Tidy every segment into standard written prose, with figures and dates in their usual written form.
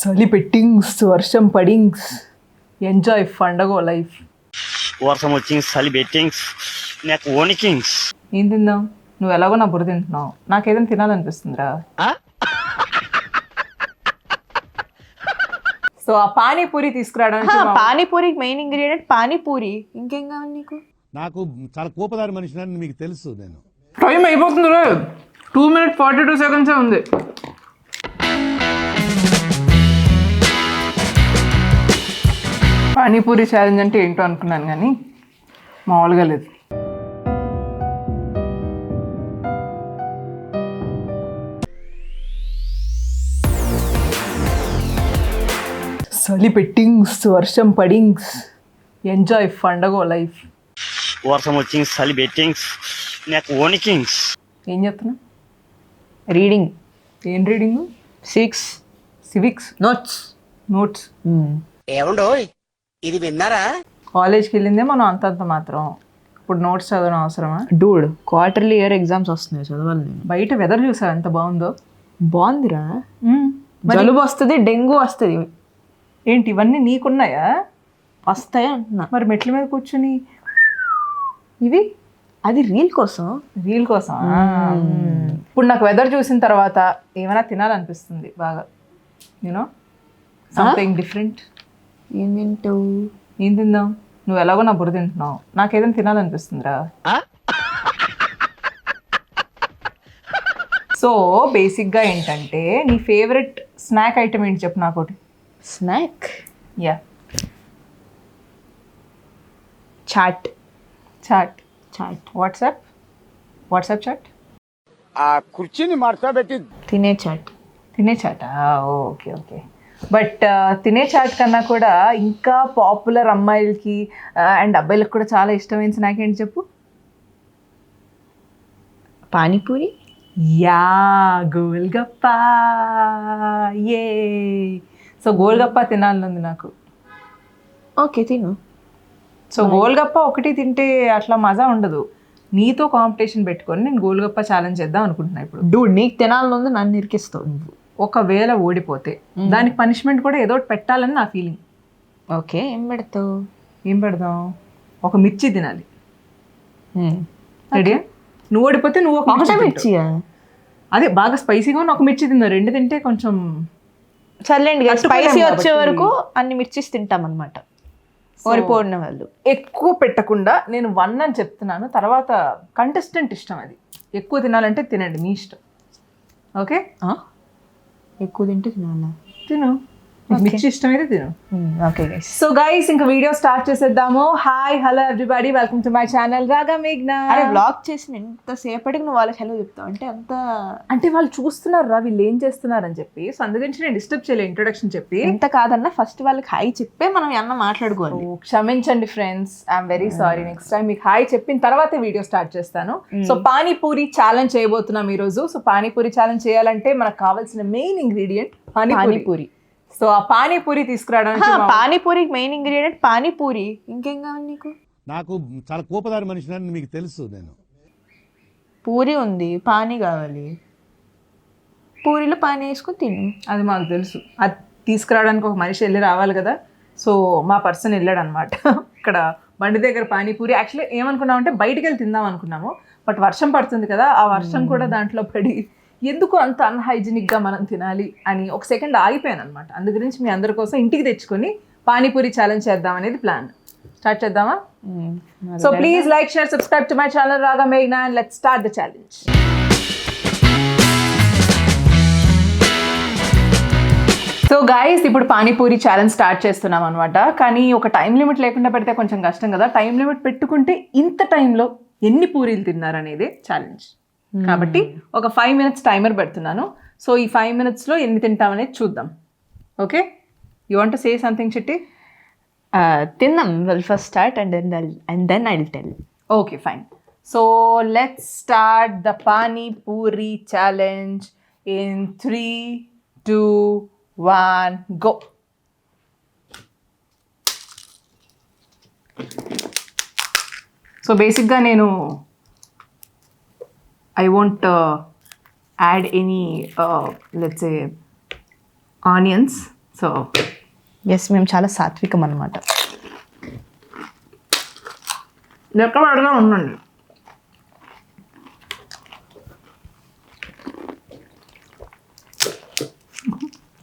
చలి పెట్టింగ్స్ వర్షం పడింగ్స్ enjoy పండగో life. వర్షం వచ్చింది, చలి బెట్టింగ్స్, నాకు ఓనికింగ్స్. ఏం తిందాం? నువ్వు ఎలాగో నా బుర్ర తింటున్నావు, నాకేదైనా తినాలనిపిస్తుందిరా. సో ఆ పానీపూరి తీసుకురావడానికి పానీపూరికి మెయిన్ ఇంగ్రీడియంట్ పానీపూరి. ఇంకేం కావాలి నీకు? నాకు చాలా కోపదారి మనిషిని మీకు తెలుసు. నేను టైం అయిపోతుంది, 2 minutes 42 seconds ఉంది. పానీపూరి ఛాలెంజ్ అంటే ఏంటో అనుకున్నాను కానీ మామూలుగా లేదు. చలి పెట్టింగ్స్ వర్షం పడింగ్స్ ఎంజాయ్ పండగో లైఫ్. వర్షం వచ్చింది, చలి బెట్టింగ్స్, నాకు ఓనికింగ్స్. ఏం చెప్తున్నా? రీడింగ్. ఏం రీడింగ్? Civics notes. ఏమండో ఇది విన్నారా? కాలేజ్కి వెళ్ళిందే మనం అంతంత మాత్రం, ఇప్పుడు నోట్స్ చదవడం అవసరమా? డూడ్, క్వార్టర్లీ ఇయర్ ఎగ్జామ్స్ వస్తున్నాయి, చదవాలి నేను. బయట వెదర్ చూసావు ఎంత బాగుందో? బాగుందిరా. జలుబు వస్తుంది, డెంగ్యూ వస్తుంది. ఏంటి ఇవన్నీ నీకున్నాయా? వస్తాయి అంటున్నా. మరి మెట్ల మీద కూర్చుని ఇవి అది రీల్ కోసం. ఇప్పుడు నాకు వెదర్ చూసిన తర్వాత ఏమైనా తినాలనిపిస్తుంది బాగా, యూనో సంథింగ్ డిఫరెంట్. ఏం తింటావు? ఏం తిందాం? నువ్వు ఎలాగో నా బుర్ర తింటున్నావు, నాకేదైనా తినాలనిపిస్తుందిరా. సో బేసిక్గా ఏంటంటే నీ ఫేవరెట్ స్నాక్ ఐటమ్ ఏంటి చెప్పు నాకోటి. Snack? Yeah, chat. WhatsApp chat. ఆ కుర్చీని మార్చబెట్టి తినే చాట్. ఓకే. బట్ తినే చాట్ కన్నా కూడా ఇంకా పాపులర్ అమ్మాయిలకి అండ్ అబ్బాయిలకు కూడా చాలా ఇష్టమైన స్నాక్ ఏంటి చెప్పు? పానీపూరి. యా, గోల్గప్ప. ఏ సో గోల్గప్ప తినాలనుంది నాకు. ఓకే, తిను. సో గోల్గప్ప ఒకటి తింటే అట్లా మజా ఉండదు, నీతో కాంపిటీషన్ పెట్టుకొని నేను గోల్గప్ప ఛాలెంజ్ చేద్దాం అనుకుంటున్నా ఇప్పుడు. డూడ్, నీకు తినాలనుంది, నన్ను ఇరికిస్తావు నువ్వు. ఒకవేళ ఓడిపోతే దానికి పనిష్మెంట్ కూడా ఏదో ఒకటి పెట్టాలని నా ఫీలింగ్. ఓకే, ఏం పెడతావు? ఏం పెడదాం? ఒక మిర్చి తినాలి. రెడీయా? నువ్వు ఓడిపోతే నువ్వు ఒక మిర్చియా? అదే బాగా స్పైసీగా ఉన్న ఒక మిర్చి తిందా. 2 తింటే కొంచెం సర్లేండి, స్పైసీ వచ్చే వరకు అన్ని మిర్చిస్ తింటాం అనమాట. ఓడిపోయిన వాళ్ళు ఎక్కువ పెట్టకుండా నేను 1 అని చెప్తున్నాను, తర్వాత కంటెస్టెంట్ ఇష్టం, అది ఎక్కువ తినాలంటే తినండి, మీ ఇష్టం. ఓకే, ఎక్కువ తింటే తినాలా? తిను, మిర్చి ఇష్టమైతే తిను. ఓకే సో గైస్, ఇంకా వీడియో స్టార్ట్ చేసేద్దాము. Hi, hello everybody, welcome to my channel Raga మేఘ్నా. అరే, వ్లాగ్ చేసిన ఎంతసేపటికి నువ్వు వాళ్ళకి హలో చెప్తావు అంటే వాళ్ళు చూస్తున్నారు రా వీళ్ళు ఏం చేస్తున్నారు అని చెప్పి, సో అందుగురించి నేను డిస్టర్బ్ చేయలేదు ఇంట్రొడక్షన్ చెప్పి. ఎంత కాదన్నా ఫస్ట్ వాళ్ళకి హాయ్ చెప్పే మనం అన్న మాట్లాడుకోవాలి. క్షమించండి friends, I'm very sorry. Next time మీకు హాయ్ చెప్పిన తర్వాతే వీడియో స్టార్ట్ చేస్తాను. సో పానీపూరి ఛాలెంజ్ చేయబోతున్నాం ఈరోజు. సో పానీపూరి ఛాలెంజ్ చేయాలంటే మనకు కావాల్సిన మెయిన్ ఇంగ్రీడియంట్ పానీపూరి. సో ఆ పానీపూరి తీసుకురావడానికి పానీపూరికి మెయిన్ ఇంగ్రీడియంట్ పానీపూరి. ఇంకేం కావాలి నీకు? నాకు చాలా కోపదారి మనిషిని మీకు తెలుసు. నేను పూరి ఉంది, పానీ కావాలి. పూరిలో పానీ వేసుకొని తిను. అది మాకు తెలుసు. అది తీసుకురావడానికి ఒక మనిషి వెళ్ళి రావాలి కదా. సో మా పర్సన్ వెళ్ళాడు అనమాట. ఇక్కడ బండి దగ్గర పానీపూరి. యాక్చువల్లీ ఏమనుకున్నామంటే బయటికి వెళ్ళి తిందాం అనుకున్నాము, బట్ వర్షం పడుతుంది కదా, ఆ వర్షం కూడా దాంట్లో పడి ఎందుకు అంత అన్హైజీనిక్గా మనం తినాలి అని ఒక సెకండ్ ఆగిపోయాను అనమాట. అందు గురించి మీ అందరి కోసం ఇంటికి తెచ్చుకొని పానీపూరి ఛాలెంజ్ చేద్దాం అనేది ప్లాన్. స్టార్ట్ చేద్దామా? So please like, share, subscribe to my channel Raga మేఘ్నా and let's start the challenge. So guys, ఇప్పుడు పానీపూరి ఛాలెంజ్ స్టార్ట్ చేస్తున్నాం అనమాట. కానీ ఒక టైం లిమిట్ లేకుండా పెడితే కొంచెం కష్టం కదా. టైం లిమిట్ పెట్టుకుంటే ఇంత టైంలో ఎన్ని పూరీలు తిన్నారనేదే ఛాలెంజ్. కాబట్టి ఒక 5 minutes టైమర్ పెడుతున్నాను. సో ఈ 5 minutesలో ఎన్ని తింటామనేది చూద్దాం. Okay, you want to say something Chitti? తిందాం. Well first start and then I will tell. Okay fine. So let's start the panipuri challenge in 3, 2, 1 go. So బేసిక్గా నేను I won't add any let's say onions. సో yes మేము చాలా సాత్వికం అనమాట. లెక్క పడగా ఉండండి.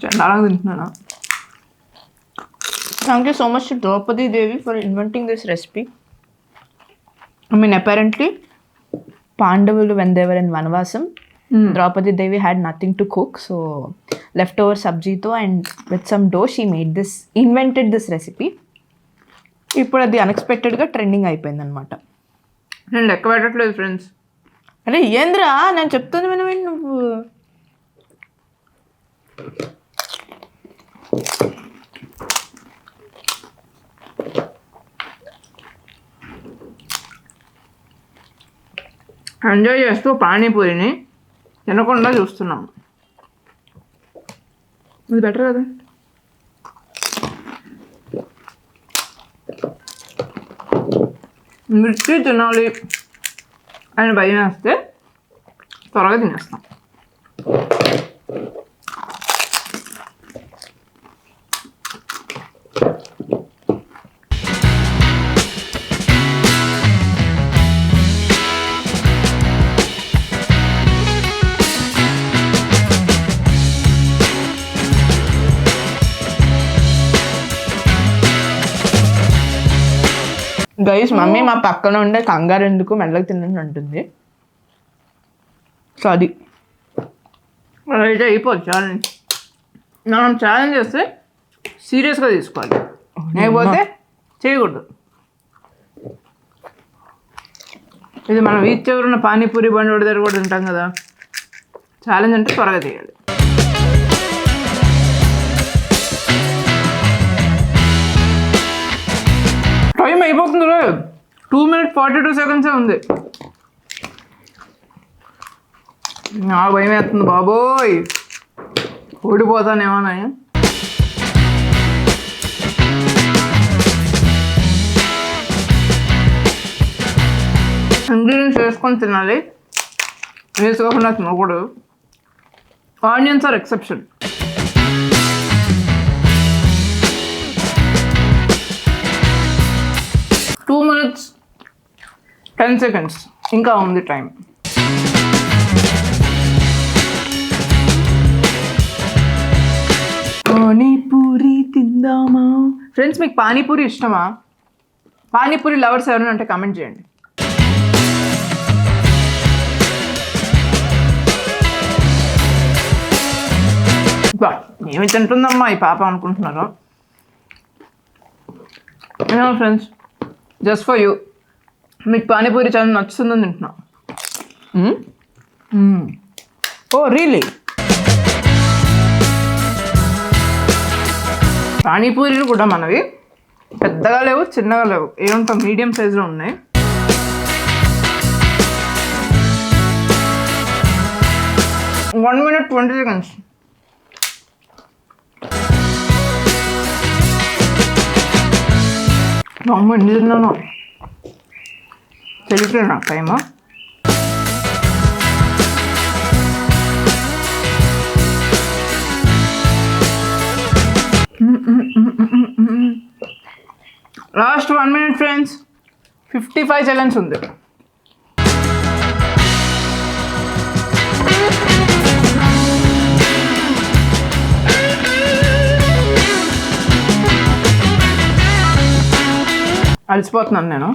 చండాలంగా తింటున్నాను. Thank you so much to Draupadi Devi for inventing this recipe. I mean apparently పాండవులు when they were in Vanavasam, Draupadi Devi had nothing to cook, so leftover sabjiతో and with some dough she invented this recipe. ఇప్పుడు అది అన్ఎక్స్పెక్టెడ్గా trending అయిపోయింది అనమాట. నేను లెక్క పెట్టట్లేదు friends. అరే ఏంద్రా నేను చెప్తుంది వినవేంటి నువ్వు? ఎంజాయ్ చేస్తూ పానీపూరిని తినకుండా చూస్తున్నాం. ఇది బెటర్ కదా. మిర్చి తినాలి అని భయం వేస్తే త్వరగా తినేస్తాం. గైస్ మమ్మీ మా పక్కన ఉండే కంగారు ఎందుకు మెల్లగా తినని అంటుంది. సో అది అయితే అయిపోదు ఛాలెంజ్. మనం ఛాలెంజ్ చేస్తే సీరియస్గా తీసుకోవాలి, లేకపోతే చేయకూడదు. ఇది మనం వీధి చివరున్న పానీపూరి బండి ఒకటి దగ్గర కూడా తింటాం కదా. ఛాలెంజ్ అంటే త్వరగా చేయాలి. టైం అయిపోతుంది. 2 minutes 42 seconds ఉంది. నాకు భయం వేస్తుంది బాబోయ్, ఓడిపోతానేమోనా. ఇంగ్రీడియంట్స్ వేసుకొని తినాలి, వేసుకోకుండా తినకూడదు. Onions are exception. Two 2 minutes 10 seconds ఇంకా ఉంది టైం. పానీపూరి తిందామా ఫ్రెండ్స్? మీకు పానీపూరి ఇష్టమా? పానీపూరి లవర్స్ ఎవరైనా అంటే కామెంట్ చేయండి. ఏమి తింటుందమ్మా ఈ పాప అనుకుంటున్నారు. ఫ్రెండ్స్ జస్ట్ ఫర్ యూ, మీకు పానీపూరి చాలా నచ్చుతుందని తింటున్నా. Oh really? పానీపూరీలు కూడా మనవి పెద్దగా లేవు, చిన్నగా లేవు, ఏమంతా మీడియం సైజులో ఉన్నాయి. One 1 minute 20 seconds. అమ్మ ఎన్ని తిన్నాను తెలియట్లేదు నాకు time. Last 1 minute friends, 55 seconds ఉంది. అలసిపోతున్నాను నేను.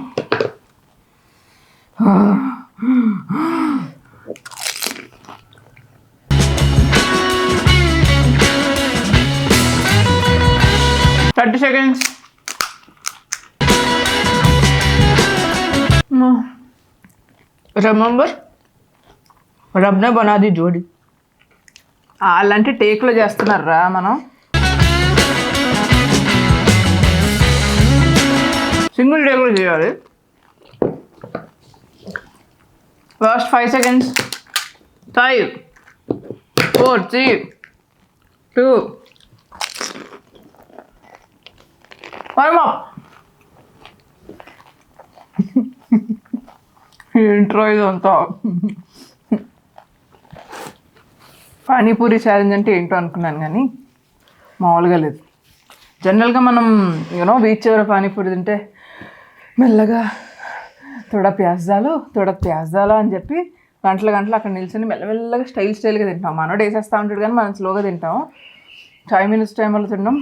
Thirty seconds. రిమెంబర్ రబ్నే బనాది జోడి. అలాంటి టేక్లో చేస్తున్నారా మనం? సింగిల్ టేక్లో చేయాలి. Last 5 seconds. 5 4 3 2 1 up. ఏంట్రో ఇదంతా. పానీపూరి ఛాలెంజ్ అంటే ఏంటో అనుకున్నాను, కానీ మామూలుగా లేదు. జనరల్గా మనం యూనో బీచ్ చివర పానీపూరి తింటే మెల్లగా తోడ ప్యాజ్దాలు అని చెప్పి గంటలు అక్కడ నిల్చొని మెల్లమెల్లగా స్టైల్గా తింటాం. మనోడు వేసేస్తూ ఉంటాడు కానీ మనం స్లోగా తింటాం. 5 minutes టైంలో తినడం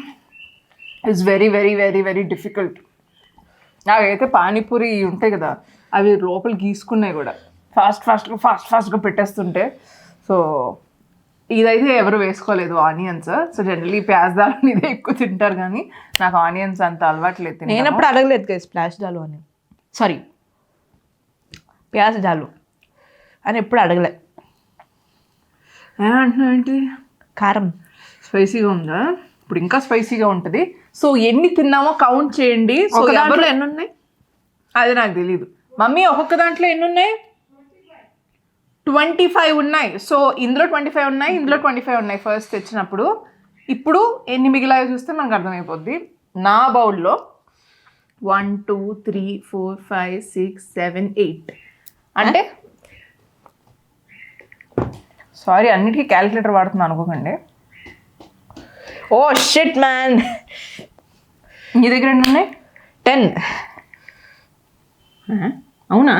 it's very very very very difficult. నాకైతే పానీపూరి ఉంటాయి కదా, అవి లోపల గీసుకున్నాయి కూడా ఫాస్ట్గా పెట్టేస్తుంటే. సో ఇదైతే ఎవరు వేసుకోలేదు ఆనియన్స్. సో జనరల్లీ ప్యాజ్దాలు ఇదే ఎక్కువ తింటారు కానీ నాకు ఆనియన్స్ అంత అలవాట్లేదు. నేను ఎప్పుడు అడగలేదు కదా స్ప్లాష్ దాలు అని, సారీ ప్యాజ్ దాలు అని ఎప్పుడు అడగలే. ఏమంటున్నావు ఏంటి? కారం స్పైసీగా ఉందా? ఇప్పుడు ఇంకా స్పైసీగా ఉంటుంది. సో ఎన్ని తిన్నామో కౌంట్ చేయండి. సో దాంట్లో ఎన్ని ఉన్నాయి అది నాకు తెలీదు. మమ్మీ ఒక్కొక్క దాంట్లో ఎన్ని ఉన్నాయి? 25 ఉన్నాయి. సో ఇందులో 25 ఉన్నాయి, ఇందులో 25 ఉన్నాయి ఫస్ట్ తెచ్చినప్పుడు. ఇప్పుడు ఎన్ని మిగిలాయో చూస్తే మనకు అర్థమైపోద్ది. నా బౌల్లో 1 2 3 4 5 6 7 8 అంటే సారీ అన్నిటికీ క్యాలిక్యులేటర్ వాడుతున్నాను అనుకోకండి. Oh shit man. నీ దగ్గర ఎన్ని ఉన్నాయి? 10. అవునా?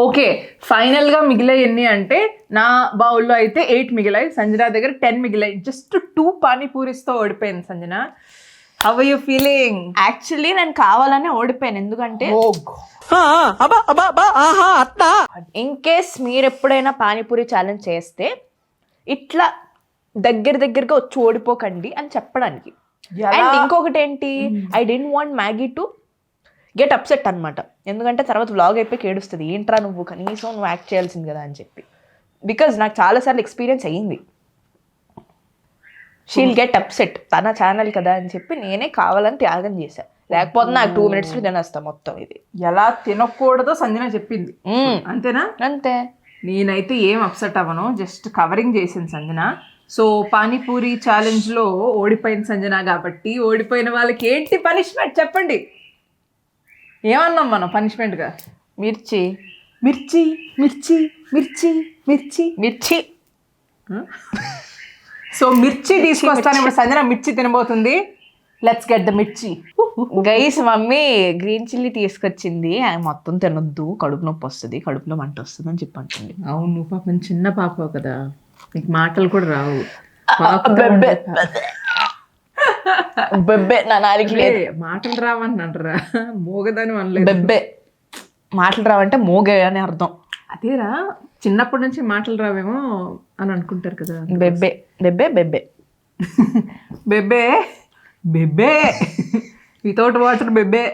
ఓకే, ఫైనల్గా మిగిలాయి ఎన్ని అంటే నా బౌల్లో అయితే 8 మిగిలాయి, సంజన దగ్గర 10 మిగిలాయి. జస్ట్ 2 పానీపూరిస్తో ఓడిపోయింది Sanjana. How are you feeling? Actually నేను కావాలనే ఓడిపోయాను, ఎందుకంటే ఇన్ కేస్ మీరు ఎప్పుడైనా పానీపూరి ఛాలెంజ్ చేస్తే ఇట్లా దగ్గరగా వచ్చి ఓడిపోకండి అని చెప్పడానికి. అండ్ ఇంకొకటి ఏంటి, I don't want Maggi to get upset అనమాట. ఎందుకంటే తర్వాత వ్లాగ్ అయిపోయి ఏడుస్తుంది, ఏంట్రా నువ్వు కనీసం నువ్వు యాక్ట్ చేయాల్సింది కదా అని చెప్పి. బికాజ్ నాకు చాలాసార్లు ఎక్స్పీరియన్స్ అయ్యింది. షీల్ గెట్ అప్సెట్, తన ఛానల్ కదా అని చెప్పి నేనే కావాలని త్యాగం చేశాను. లేకపోతే నాకు 2 minutesలో తినేస్తా మొత్తం. ఇది ఎలా తినకూడదో సంజన చెప్పింది, అంతేనా? అంతే. నేనైతే ఏం అప్సెట్ అవ్వను, జస్ట్ కవరింగ్ చేసింది సంజన. సో పానీపూరి ఛాలెంజ్లో ఓడిపోయింది సంజన కాబట్టి ఓడిపోయిన వాళ్ళకి ఏంటి పనిష్మెంట్ చెప్పండి. ఏమన్నాం మనం పనిష్మెంట్గా? మిర్చి మిర్చి మిర్చి మిర్చి మిర్చి మిర్చి. సో మిర్చి తీసుకొస్తాను ఇప్పుడు. సంజన మిర్చి తినబోతుంది. లెట్స్ గెట్ ద మిర్చి. గైస్, మమ్మీ గ్రీన్ చిల్లీ తీసుకొచ్చింది. మొత్తం తినొద్దు, కడుపు నొప్పి వస్తుంది, కడుపులో మంట వస్తుంది అని చెప్పి అంటుంది. అవును పాపం, చిన్న పాప కదా, నీకు మాటలు కూడా రావు. బెబ్బే నా నాలుగు మాటలు రావన్నారా? మోగదని అనలేదు. బెబ్బే మాటలు రావంటే మోగే అని అర్థం. అదేరా, చిన్నప్పటి నుంచి మాటలు రావేమో అని అనుకుంటారు కదా. బెబ్బే బెబ్బే బెబ్బే బెబ్బే బెబ్బే వితౌట్ వాటర్ బెబ్బే.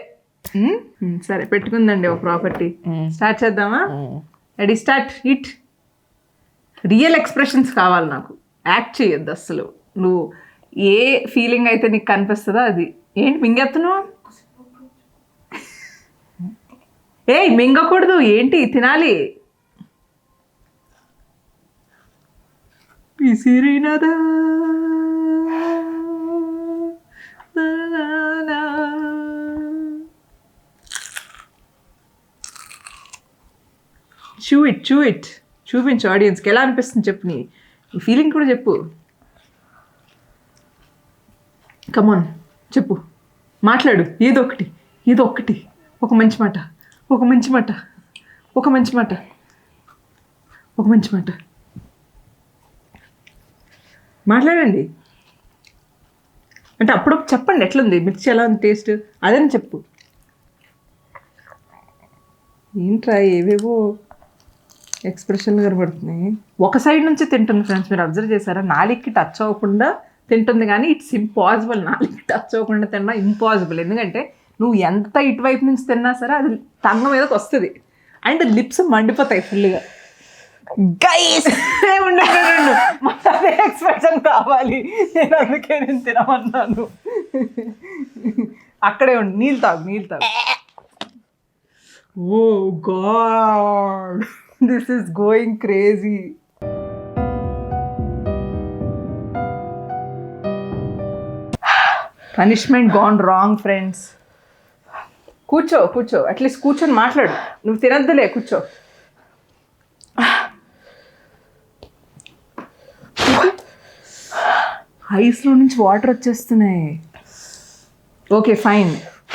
సరే పెట్టుకుందండి ఒక ప్రాపర్టీ. స్టార్ట్ చేద్దామా? Ready start. It real expressions కావాలి నాకు, యాక్ట్ చేయొద్దు అస్సలు. నువ్వు ఏ ఫీలింగ్ అయితే నీకు కనిపిస్తుందో అది. ఏంటి మింగెత్తున్నావు? ఏయ్ మింగకూడదు, ఏంటి తినాలి. పిసిరినదా చూ ఇట్ చూపించు ఆడియన్స్కి ఎలా అనిపిస్తుంది చెప్పు. నీ ఫీలింగ్ కూడా చెప్పు. కమాన్ చెప్పు, మాట్లాడు. ఏదో ఒకటి ఒక మంచి మాట, ఒక మంచి మాట, ఒక మంచి మాట, ఒక మంచి మాట మాట్లాడండి. అంటే అప్పుడు చెప్పండి ఎట్లుంది మిర్చి, ఎలా ఉంది టేస్ట్, అదని చెప్పు. ఏంట్రా ఏవేవో ఎక్స్ప్రెషన్ కనబడుతున్నాయి. ఒక సైడ్ నుంచి తింటుంది ఫ్రెండ్స్, మీరు అబ్జర్వ్ చేశారా? నాలుగుకి టచ్ అవ్వకుండా తింటుంది, కానీ ఇట్స్ ఇంపాసిబుల్. నాలుగుకి టచ్ అవ్వకుండా తిన్నా ఇంపాసిబుల్. ఎందుకంటే నువ్వు ఎంత ఇటువైపు నుంచి తిన్నా సరే అది టంగ మీదకి వస్తుంది అండ్ లిప్స్ మండిపోతాయి ఫుల్గా. గైస్ అదే ఎక్స్ప్రెషన్ కావాలి, నేను అందుకే నేను తినమన్నాను. అక్కడే ఉండి నీళ్ళు తాగు. Oh god, this is going crazy. Punishment gone wrong friends. కూర్చో అట్లీస్ట్ కూర్చొని మాట్లాడు. నువ్వు తినద్దులే, కూర్చో. ఐస్లో నుంచి వాటర్ వచ్చేస్తున్నాయి. Okay fine.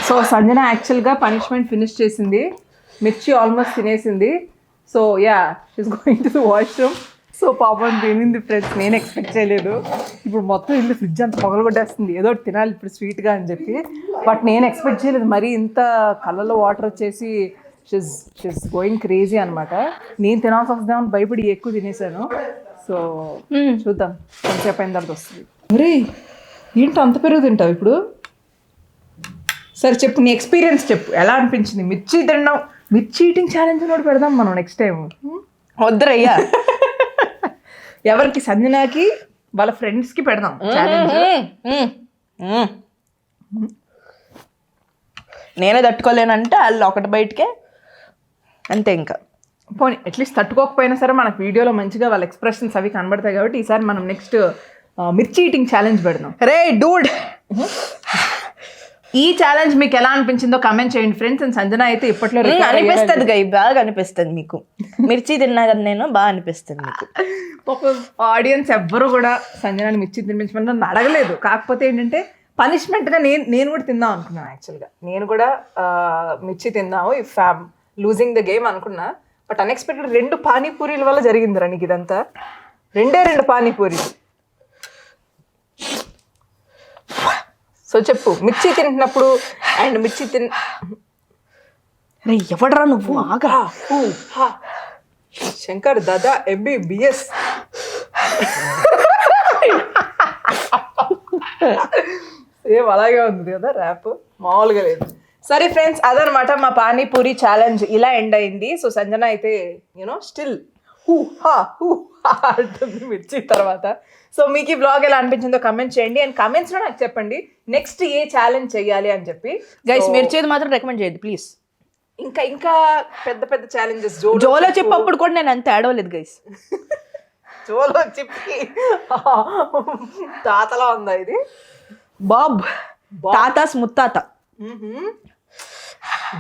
సో సంజన యాక్చువల్గా పనిష్మెంట్ ఫినిష్ చేసింది, మిర్చి ఆల్మోస్ట్ తినేసింది. So yeah she's going to the washroom. So పాపం తినింది ఫ్రెండ్స్, నేను ఎక్స్పెక్ట్ చేయలేదు. ఇప్పుడు మొత్తం ఇల్లు ఫ్రిడ్జ్ అంతా పగలగొట్టేస్తుంది, ఏదో ఒకటి తినాలి ఇప్పుడు స్వీట్గా అని చెప్పి. బట్ నేను ఎక్స్పెక్ట్ చేయలేదు మరీ ఇంత కళ్ళలో వాటర్ వచ్చేసి షీస్ గోయింగ్ క్రేజీ అనమాట. నేను తినాల్సి వస్తుందేమని భయపడి ఎక్కువ తినేసాను. సో చూద్దాం కొంచెంసేపు అయిన తర్వాత వస్తుంది. మరి ఏంటో అంత పెరుగు తింటావు ఇప్పుడు? సరే చెప్పు, నీ ఎక్స్పీరియన్స్ చెప్పు, ఎలా అనిపించింది మిర్చి తినడం? మిర్చి ఈటింగ్ ఛాలెంజ్ కూడా పెడదాం మనం నెక్స్ట్ టైం. వద్దరయ్యా. ఎవరికి? సంజనాకి వాళ్ళ ఫ్రెండ్స్కి పెడదాం ఛాలెంజ్. నేనే తట్టుకోలేనంటే వాళ్ళు ఒకటి బయటకే అంతే. ఇంకా పోనీ అట్లీస్ట్ తట్టుకోకపోయినా సరే మనకు వీడియోలో మంచిగా వాళ్ళ ఎక్స్ప్రెషన్స్ అవి కనబడతాయి కాబట్టి ఈసారి మనం నెక్స్ట్ మిర్చి ఈటింగ్ ఛాలెంజ్ పెడదాం. రే డూడ్, ఈ ఛాలెంజ్ మీకు ఎలా అనిపించిందో కమెంట్ చేయండి ఫ్రెండ్స్. అండ్ సంజన అయితే ఇప్పట్లో అనిపిస్తుంది గై, బాగా అనిపిస్తుంది మీకు. మిర్చి తిన్నా కదా నేను, బాగా అనిపిస్తుంది మీకు. ఒక ఆడియన్స్ ఎవ్వరు కూడా సంజనాని మిర్చి తినిపించమని నన్ను అడగలేదు. కాకపోతే ఏంటంటే పనిష్మెంట్గా నేను కూడా తిందాం అనుకున్నాను. యాక్చువల్గా నేను కూడా మిర్చి తిందాము if I'm losing the game అనుకున్నా. బట్ అన్ఎక్స్పెక్టెడ్ 2 పానీపూరీల వల్ల జరిగిందిరా నీకు ఇదంతా. 2 పానీపూరీలు. సో చెప్పు, మిర్చి తింటున్నప్పుడు అండ్ మిర్చి రే ఎవడరా నువ్వు? ఆగా. శంకర్ దాదా MBBS. సేమ్ అలాగే ఉంది కదా ర్యాప్, మామూలుగా లేదు. సరే ఫ్రెండ్స్, అదనమాట మా పానీపూరి ఛాలెంజ్ ఇలా ఎండ్ అయింది. సో సంజన అయితే స్టిల్ అంటుంది మిర్చి తర్వాత. సో మీకు ఈ బ్లాగ్ ఎలా అనిపించిందో కమెంట్ చేయండి. అండ్ కమెంట్స్లో నాకు చెప్పండి నెక్స్ట్ ఏ ఛాలెంజ్ చేయాలి అని చెప్పి. గైస్ మిర్చిది మాత్రం రికమెండ్ చేయదు ప్లీజ్. ఇంకా పెద్ద పెద్ద ఛాలెంజెస్ జోలో చెప్పు, అప్పుడు కూడా నేను అంత ఏడవలేదు గైస్. జోలో చెప్పి తాతలా ఉందా ఇది? బాబ్ తాతాస్ ముత్తాత.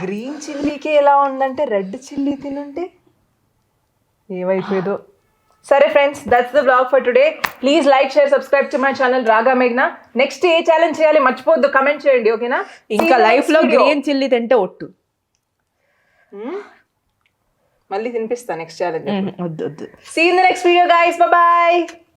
గ్రీన్ చిల్లీకే ఎలా ఉందంటే రెడ్ చిల్లీ తినుంటే ఏమైపోయేదో. సరే friends, that's the blog for today. Please like, share, subscribe to my channel Raga మేఘ్నా. Next A challenge చేయాలి మర్చిపోవద్దు, కమెంట్ చేయండి ఓకేనా? ఇంకా లైఫ్ లో గ్రీన్ చిల్లీ తింటే ఒట్టు. మళ్ళీ తినిపిస్తా నెక్స్ట్ ఛాలెంజ్. వద్దు వద్దు. See you in the next video guys. Bye bye.